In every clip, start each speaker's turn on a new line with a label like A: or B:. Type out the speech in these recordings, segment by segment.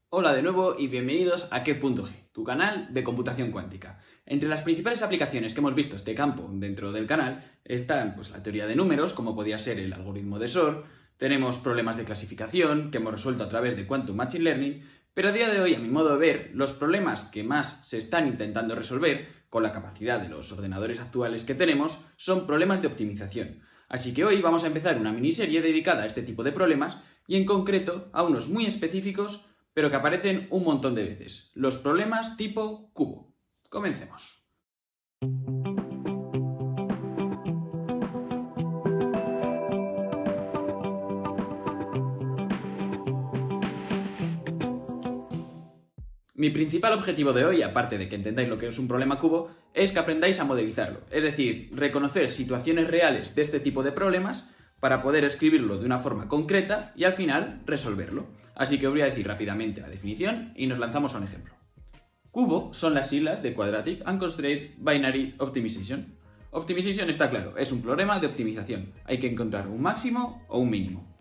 A: Hola de nuevo y bienvenidos a Ked.g, tu canal de computación cuántica. Entre las principales aplicaciones que hemos visto este campo dentro del canal están la teoría de números, como podía ser el algoritmo de Shor, tenemos problemas de clasificación que hemos resuelto a través de Quantum Machine Learning, pero a día de hoy, a mi modo de ver, los problemas que más se están intentando resolver con la capacidad de los ordenadores actuales que tenemos son problemas de optimización. Así que hoy vamos a empezar una miniserie dedicada a este tipo de problemas y en concreto a unos muy específicos pero que aparecen un montón de veces. Los problemas tipo cubo. Comencemos. Mi principal objetivo de hoy, aparte de que entendáis lo que es un problema cubo, es que aprendáis a modelizarlo, es decir, reconocer situaciones reales de este tipo de problemas para poder escribirlo de una forma concreta y al final resolverlo. Así que os voy a decir rápidamente la definición y nos lanzamos a un ejemplo. Cubo son las siglas de Quadratic Unconstrained Binary Optimization. Optimization está claro, es un problema de optimización. Hay que encontrar un máximo o un mínimo.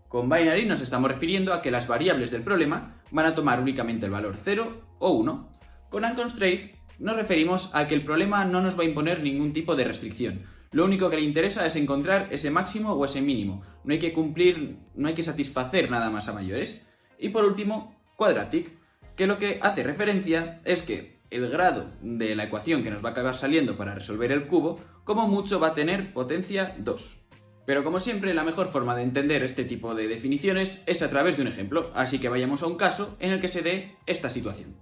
A: Con binary nos estamos refiriendo a que las variables del problema van a tomar únicamente el valor 0 o 1. Con unconstrained nos referimos a que el problema no nos va a imponer ningún tipo de restricción. Lo único que le interesa es encontrar ese máximo o ese mínimo. No hay que satisfacer nada más a mayores. Y por último, quadratic, que lo que hace referencia es que el grado de la ecuación que nos va a acabar saliendo para resolver el cubo, como mucho va a tener potencia 2. Pero como siempre, la mejor forma de entender este tipo de definiciones es a través de un ejemplo, así que vayamos a un caso en el que se dé esta situación.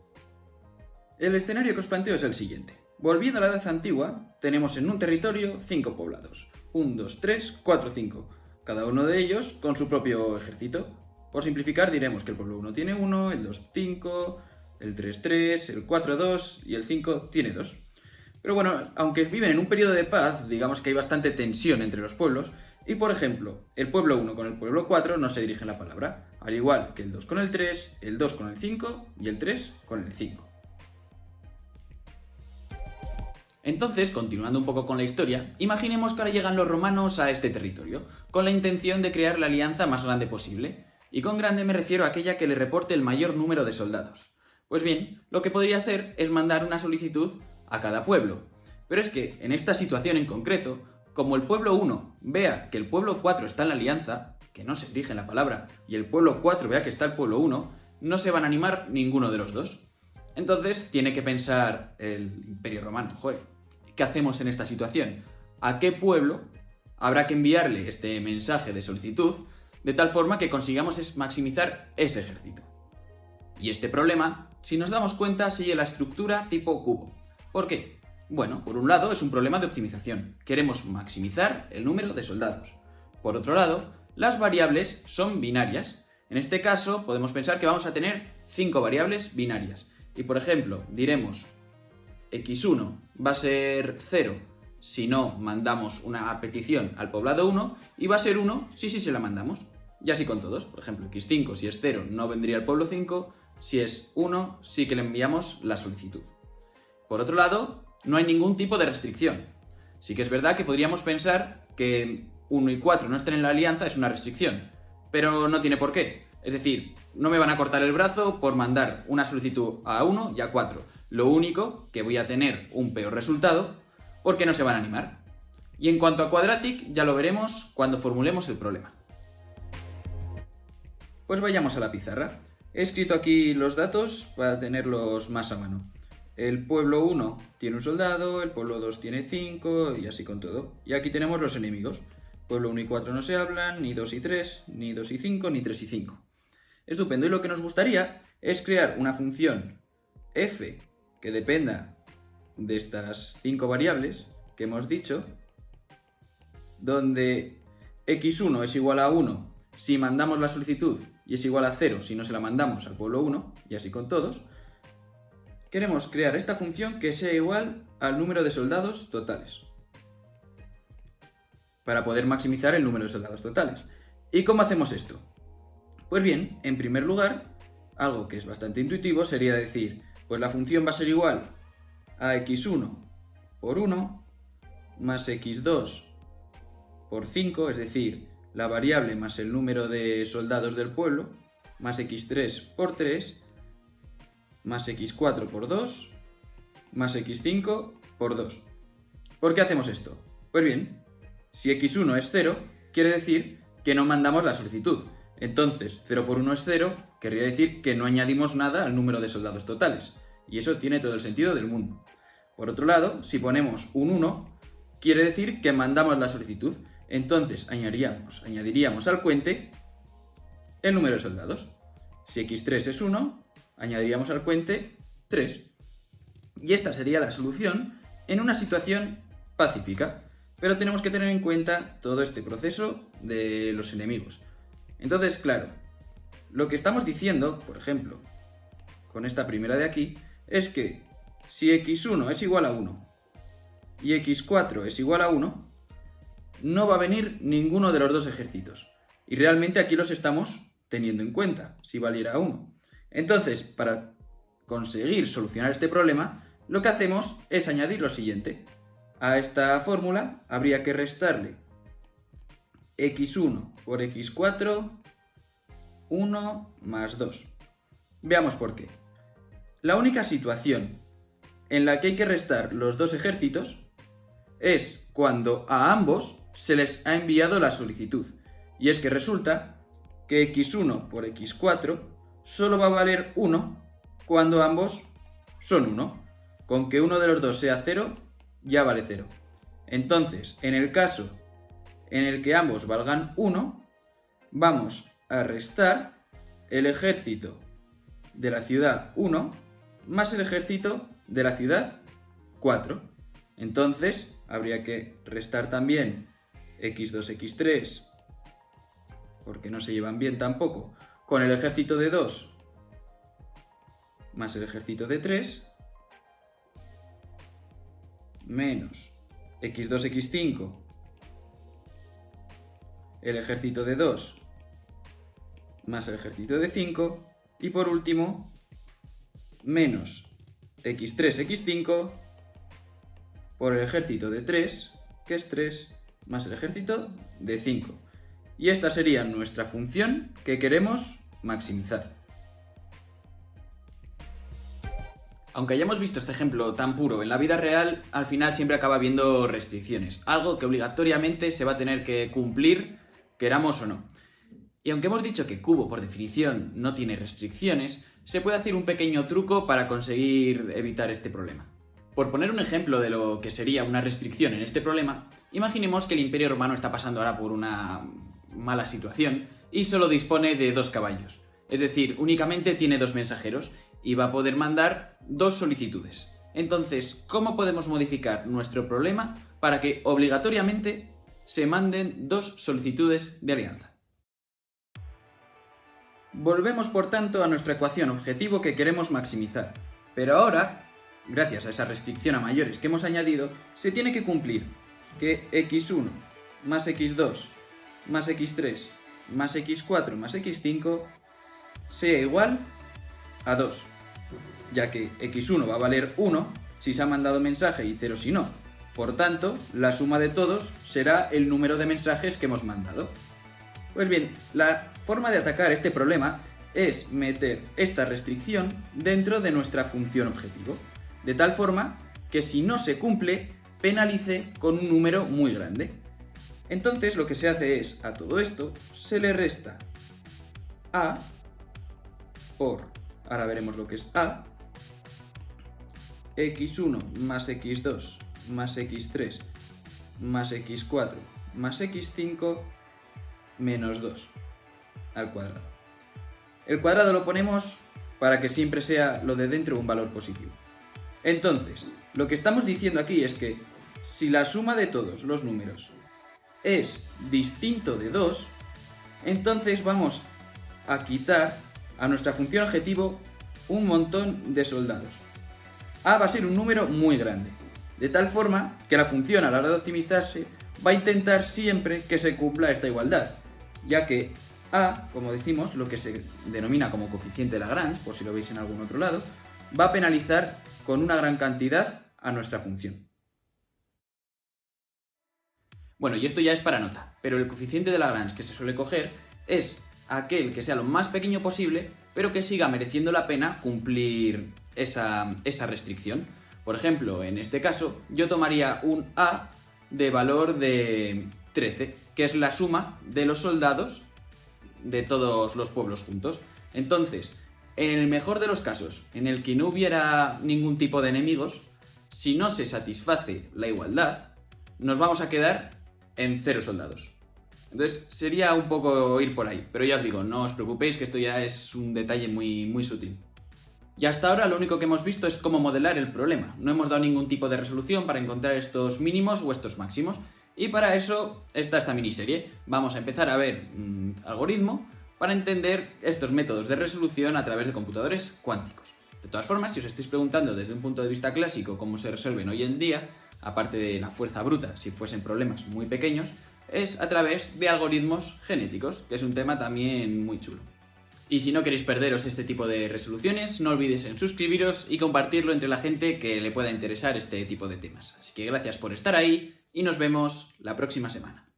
A: El escenario que os planteo es el siguiente. Volviendo a la edad antigua, tenemos en un territorio 5 poblados. 1, 2, 3, 4, 5. Cada uno de ellos con su propio ejército. Por simplificar diremos que el pueblo 1 tiene 1, el 2 5, el 3 3, el 4 2 y el 5 tiene 2. Pero bueno, aunque viven en un periodo de paz, digamos que hay bastante tensión entre los pueblos, y por ejemplo, el pueblo 1 con el pueblo 4 no se dirigen la palabra, al igual que el 2 con el 3, el 2 con el 5 y el 3 con el 5. Entonces, continuando un poco con la historia, imaginemos que ahora llegan los romanos a este territorio, con la intención de crear la alianza más grande posible, y con grande me refiero a aquella que le reporte el mayor número de soldados. Pues bien, lo que podría hacer es mandar una solicitud a cada pueblo. Pero es que, en esta situación en concreto, como el pueblo 1 vea que el pueblo 4 está en la alianza, que no se dirige en la palabra, y el pueblo 4 vea que está el pueblo 1, no se van a animar ninguno de los dos. Entonces tiene que pensar el Imperio Romano, ¿qué hacemos en esta situación? ¿A qué pueblo habrá que enviarle este mensaje de solicitud de tal forma que consigamos maximizar ese ejército? Y este problema, si nos damos cuenta, sigue la estructura tipo cubo. ¿Por qué? Bueno, por un lado es un problema de optimización. Queremos maximizar el número de soldados. Por otro lado, las variables son binarias. En este caso, podemos pensar que vamos a tener 5 variables binarias. Y por ejemplo, diremos x1 va a ser 0 si no mandamos una petición al poblado 1 y va a ser 1 si sí se la mandamos. Y así con todos. Por ejemplo, x5 si es 0 no vendría al pueblo 5, si es 1 sí que le enviamos la solicitud. Por otro lado, no hay ningún tipo de restricción. Sí que es verdad que podríamos pensar que 1 y 4 no estén en la alianza es una restricción, pero no tiene por qué. Es decir, no me van a cortar el brazo por mandar una solicitud a 1 y a 4. Lo único que voy a tener un peor resultado porque no se van a animar. Y en cuanto a quadratic, ya lo veremos cuando formulemos el problema. Pues vayamos a la pizarra. He escrito aquí los datos para tenerlos más a mano. El pueblo 1 tiene un soldado, el pueblo 2 tiene 5 y así con todo. Y aquí tenemos los enemigos. Pueblo 1 y 4 no se hablan, ni 2 y 3, ni 2 y 5, ni 3 y 5. Estupendo, y lo que nos gustaría es crear una función f que dependa de estas 5 variables que hemos dicho, donde x1 es igual a 1 si mandamos la solicitud y es igual a 0 si no se la mandamos al pueblo 1, y así con todos. Queremos crear esta función que sea igual al número de soldados totales, para poder maximizar el número de soldados totales. ¿Y cómo hacemos esto? Pues bien, en primer lugar, algo que es bastante intuitivo sería decir, pues la función va a ser igual a x1 por 1 más x2 por 5, es decir, la variable más el número de soldados del pueblo, más x3 por 3, más x4 por 2 más x5 por 2. ¿Por qué hacemos esto? Pues bien, si x1 es 0, quiere decir que no mandamos la solicitud. Entonces, 0 por 1 es 0, querría decir que no añadimos nada al número de soldados totales. Y eso tiene todo el sentido del mundo. Por otro lado, si ponemos un 1, quiere decir que mandamos la solicitud. Entonces, añadiríamos al cuente el número de soldados. Si x3 es 1, añadiríamos al cuente 3. Y esta sería la solución en una situación pacífica. Pero tenemos que tener en cuenta todo este proceso de los enemigos. Entonces, claro, lo que estamos diciendo, por ejemplo, con esta primera de aquí, es que si x1 es igual a 1 y x4 es igual a 1, no va a venir ninguno de los dos ejércitos. Y realmente aquí los estamos teniendo en cuenta, si valiera 1. Entonces, para conseguir solucionar este problema, lo que hacemos es añadir lo siguiente. A esta fórmula habría que restarle x1 por x4, 1 más 2. Veamos por qué. La única situación en la que hay que restar los dos ejércitos es cuando a ambos se les ha enviado la solicitud. Y es que resulta que x1 por x4 solo va a valer 1 cuando ambos son 1. Con que uno de los dos sea 0, ya vale 0. Entonces, en el caso en el que ambos valgan 1, vamos a restar el ejército de la ciudad 1 más el ejército de la ciudad 4. Entonces, habría que restar también x2, x3, porque no se llevan bien tampoco, con el ejército de 2 más el ejército de 3, menos x2, x5, el ejército de 2 más el ejército de 5, y por último, menos x3, x5 por el ejército de 3, que es 3, más el ejército de 5. Y esta sería nuestra función que queremos maximizar. Aunque hayamos visto este ejemplo tan puro en la vida real, al final siempre acaba habiendo restricciones, algo que obligatoriamente se va a tener que cumplir, queramos o no. Y aunque hemos dicho que cubo por definición no tiene restricciones, se puede hacer un pequeño truco para conseguir evitar este problema. Por poner un ejemplo de lo que sería una restricción en este problema, imaginemos que el Imperio Romano está pasando ahora por una mala situación y solo dispone de 2 caballos. Es decir, únicamente tiene 2 mensajeros y va a poder mandar 2 solicitudes. Entonces, ¿cómo podemos modificar nuestro problema para que obligatoriamente se manden 2 solicitudes de alianza? Volvemos por tanto a nuestra ecuación objetivo que queremos maximizar. Pero ahora, gracias a esa restricción a mayores que hemos añadido, se tiene que cumplir que x1 más x2 más x3 más x4 más x5 sea igual a 2, ya que x1 va a valer 1 si se ha mandado mensaje y 0 si no. Por tanto, la suma de todos será el número de mensajes que hemos mandado. Pues bien, la forma de atacar este problema es meter esta restricción dentro de nuestra función objetivo, de tal forma que si no se cumple, penalice con un número muy grande. Entonces lo que se hace es, a todo esto, se le resta a por, ahora veremos lo que es a, x1 más x2 más x3 más x4 más x5 menos 2 al cuadrado. El cuadrado lo ponemos para que siempre sea lo de dentro un valor positivo. Entonces, lo que estamos diciendo aquí es que si la suma de todos los números es distinto de 2, entonces vamos a quitar a nuestra función objetivo un montón de soldados. A va a ser un número muy grande, de tal forma que la función a la hora de optimizarse va a intentar siempre que se cumpla esta igualdad, ya que A, como decimos, lo que se denomina como coeficiente de Lagrange, por si lo veis en algún otro lado, va a penalizar con una gran cantidad a nuestra función. Bueno, y esto ya es para nota, pero el coeficiente de Lagrange que se suele coger es aquel que sea lo más pequeño posible pero que siga mereciendo la pena cumplir esa restricción. Por ejemplo, en este caso, yo tomaría un A de valor de 13, que es la suma de los soldados de todos los pueblos juntos. Entonces, en el mejor de los casos, en el que no hubiera ningún tipo de enemigos, si no se satisface la igualdad, nos vamos a quedar en 0 soldados. Entonces, sería un poco ir por ahí. Pero ya os digo, no os preocupéis que esto ya es un detalle muy, muy sutil. Y hasta ahora lo único que hemos visto es cómo modelar el problema. No hemos dado ningún tipo de resolución para encontrar estos mínimos o estos máximos. Y para eso está esta miniserie. Vamos a empezar a ver algoritmo para entender estos métodos de resolución a través de computadores cuánticos. De todas formas, si os estáis preguntando desde un punto de vista clásico cómo se resuelven hoy en día, aparte de la fuerza bruta, si fuesen problemas muy pequeños, es a través de algoritmos genéticos, que es un tema también muy chulo. Y si no queréis perderos este tipo de resoluciones, no olvidéis en suscribiros y compartirlo entre la gente que le pueda interesar este tipo de temas. Así que gracias por estar ahí y nos vemos la próxima semana.